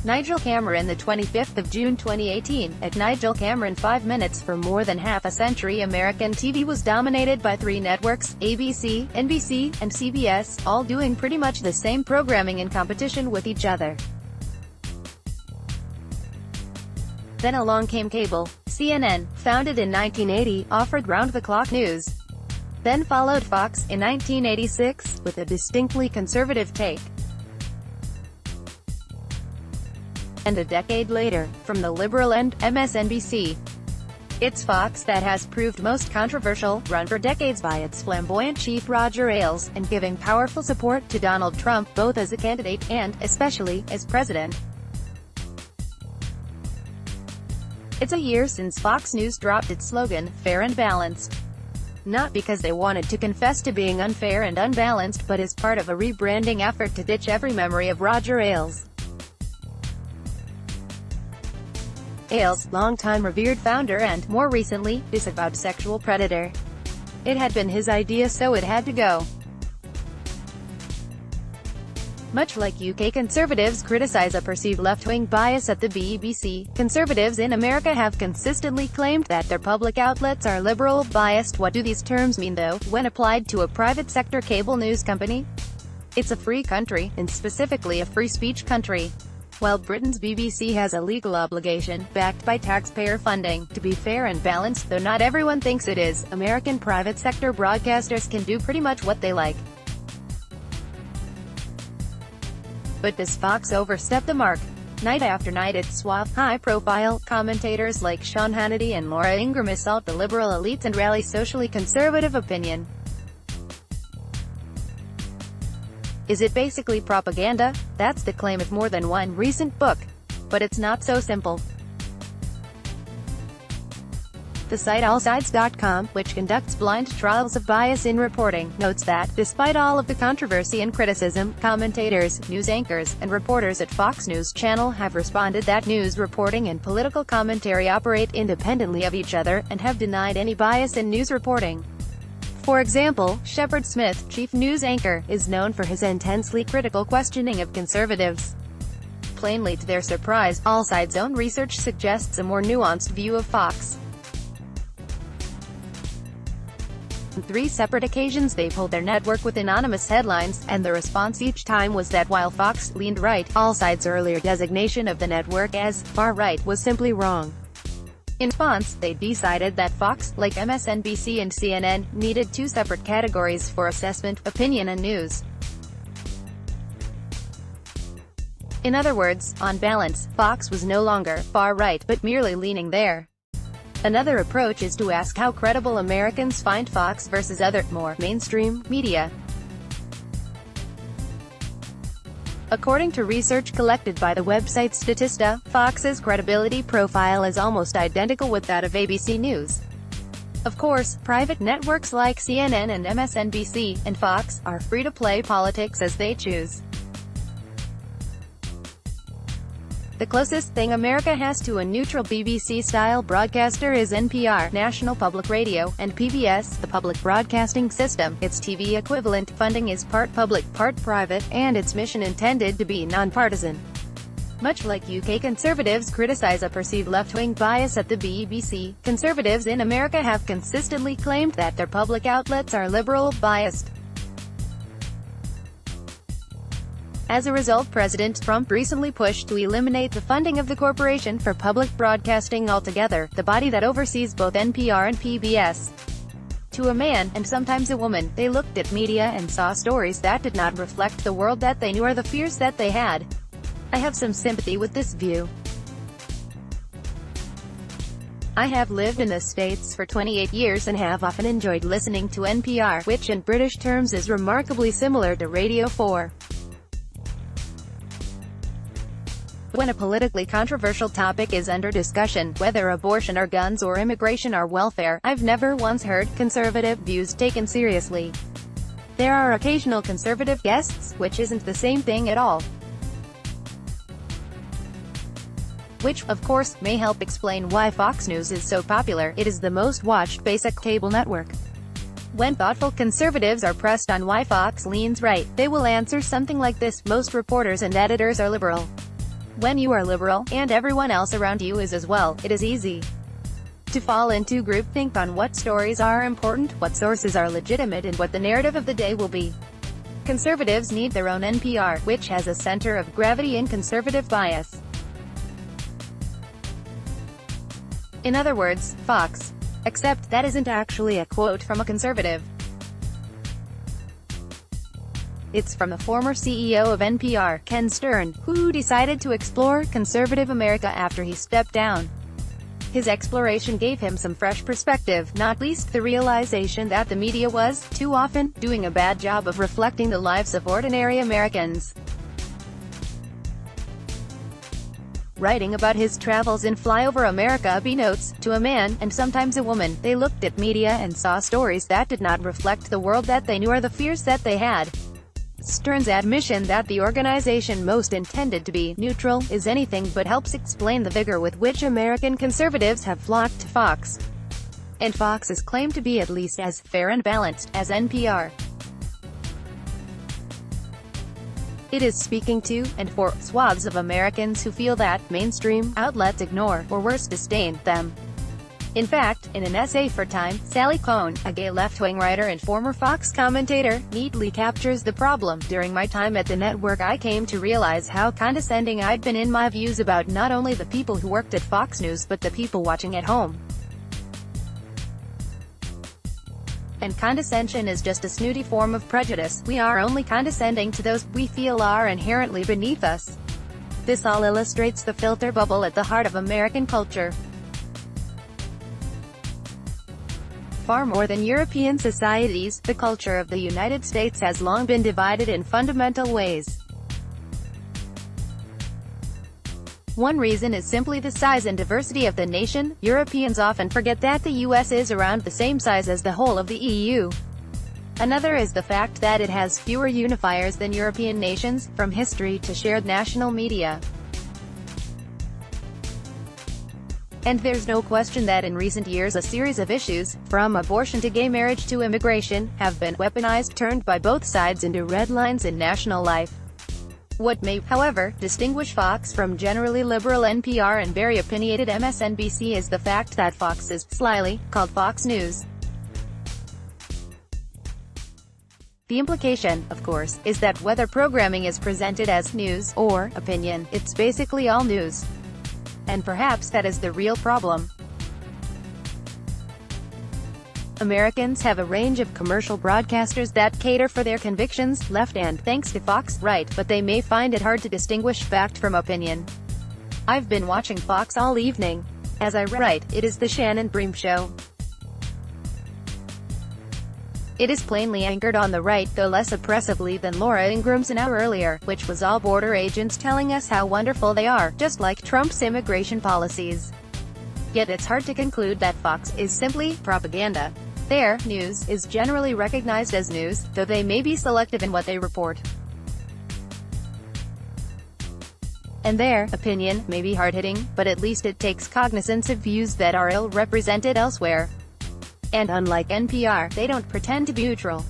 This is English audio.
Nigel Cameron, the 25th of June 2018, at Nigel Cameron 5 minutes. For more than half a century, American TV was dominated by three networks, ABC, NBC, and CBS, all doing pretty much the same programming in competition with each other. Then along came cable. CNN, founded in 1980, offered round-the-clock news. Then followed Fox, in 1986, with a distinctly conservative take. And a decade later, from the liberal end, MSNBC. It's Fox that has proved most controversial, run for decades by its flamboyant chief Roger Ailes, and giving powerful support to Donald Trump, both as a candidate, and, especially, as president. It's a year since Fox News dropped its slogan, "Fair and Balanced." Not because they wanted to confess to being unfair and unbalanced, but as part of a rebranding effort to ditch every memory of Roger Ailes. Ailes, longtime revered founder and, more recently, disavowed sexual predator. It had been his idea, so it had to go. Much like UK conservatives criticize a perceived left-wing bias at the BBC, conservatives in America have consistently claimed that their public outlets are liberal biased. What do these terms mean, though, when applied to a private sector cable news company? It's a free country, and specifically a free speech country. While Britain's BBC has a legal obligation, backed by taxpayer funding, to be fair and balanced, though not everyone thinks it is, American private sector broadcasters can do pretty much what they like. But does Fox overstep the mark? Night after night, its suave, high-profile commentators like Sean Hannity and Laura Ingraham assault the liberal elites and rally socially conservative opinion. Is it basically propaganda? That's the claim of more than one recent book. But it's not so simple. The site allsides.com, which conducts blind trials of bias in reporting, notes that, despite all of the controversy and criticism, commentators, news anchors, and reporters at Fox News Channel have responded that news reporting and political commentary operate independently of each other, and have denied any bias in news reporting. For example, Shepard Smith, chief news anchor, is known for his intensely critical questioning of conservatives. Plainly to their surprise, All Sides' own research suggests a more nuanced view of Fox. On 3 separate occasions they pulled their network with anonymous headlines, and the response each time was that while Fox leaned right, All Sides' earlier designation of the network as far-right was simply wrong. In response, they decided that Fox, like MSNBC and CNN, needed 2 separate categories for assessment: opinion and news. In other words, on balance, Fox was no longer far-right, but merely leaning there. Another approach is to ask how credible Americans find Fox versus other, more mainstream media. According to research collected by the website Statista, Fox's credibility profile is almost identical with that of ABC News. Of course, private networks like CNN and MSNBC, and Fox, are free to play politics as they choose. The closest thing America has to a neutral BBC-style broadcaster is NPR, National Public Radio, and PBS, the Public Broadcasting System. Its TV equivalent funding is part public, part private, and its mission intended to be nonpartisan. Much like UK conservatives criticize a perceived left-wing bias at the BBC, conservatives in America have consistently claimed that their public outlets are liberal biased. As a result, President Trump recently pushed to eliminate the funding of the Corporation for Public Broadcasting altogether, the body that oversees both NPR and PBS. To a man, and sometimes a woman, they looked at media and saw stories that did not reflect the world that they knew or the fears that they had. I have some sympathy with this view. I have lived in the States for 28 years and have often enjoyed listening to NPR, which in British terms is remarkably similar to Radio 4. When a politically controversial topic is under discussion, whether abortion or guns or immigration or welfare, I've never once heard conservative views taken seriously. There are occasional conservative guests, which isn't the same thing at all. Which, of course, may help explain why Fox News is so popular. It is the most watched basic cable network. When thoughtful conservatives are pressed on why Fox leans right, they will answer something like this: most reporters and editors are liberal. When you are liberal, and everyone else around you is as well, it is easy to fall into groupthink on what stories are important, what sources are legitimate, and what the narrative of the day will be. Conservatives need their own NPR, which has a center of gravity in conservative bias. In other words, Fox. Except that isn't actually a quote from a conservative. It's from the former CEO of NPR, Ken Stern, who decided to explore conservative America after he stepped down. His exploration gave him some fresh perspective, not least the realization that the media was, too often, doing a bad job of reflecting the lives of ordinary Americans. Writing about his travels in Flyover America, B notes, to a man, and sometimes a woman, they looked at media and saw stories that did not reflect the world that they knew or the fears that they had. Stern's admission that the organization most intended to be neutral is anything but helps explain the vigor with which American conservatives have flocked to Fox. And Fox is claimed to be at least as fair and balanced as NPR. It is speaking to, and for, swaths of Americans who feel that mainstream outlets ignore, or worse disdain, them. In fact, in an essay for Time, Sally Cohn, a gay left-wing writer and former Fox commentator, neatly captures the problem. During my time at the network, I came to realize how condescending I'd been in my views about not only the people who worked at Fox News but the people watching at home. And condescension is just a snooty form of prejudice. We are only condescending to those we feel are inherently beneath us. This all illustrates the filter bubble at the heart of American culture. Far more than European societies, the culture of the United States has long been divided in fundamental ways. One reason is simply the size and diversity of the nation. Europeans often forget that the US is around the same size as the whole of the EU. Another is the fact that it has fewer unifiers than European nations, from history to shared national media. And there's no question that in recent years a series of issues, from abortion to gay marriage to immigration, have been weaponized, turned by both sides into red lines in national life. What may, however, distinguish Fox from generally liberal NPR and very opinionated MSNBC is the fact that Fox is, slyly, called Fox News. The implication, of course, is that whether programming is presented as news, or opinion, it's basically all news. And perhaps that is the real problem. Americans have a range of commercial broadcasters that cater for their convictions, left and, thanks to Fox, right, but they may find it hard to distinguish fact from opinion. I've been watching Fox all evening. As I write, it is the Shannon Bream Show. It is plainly anchored on the right, though less oppressively than Laura Ingraham's an hour earlier, which was all border agents telling us how wonderful they are, just like Trump's immigration policies. Yet it's hard to conclude that Fox is simply propaganda. Their news is generally recognized as news, though they may be selective in what they report. And their opinion may be hard-hitting, but at least it takes cognizance of views that are ill-represented elsewhere. And unlike NPR, they don't pretend to be neutral.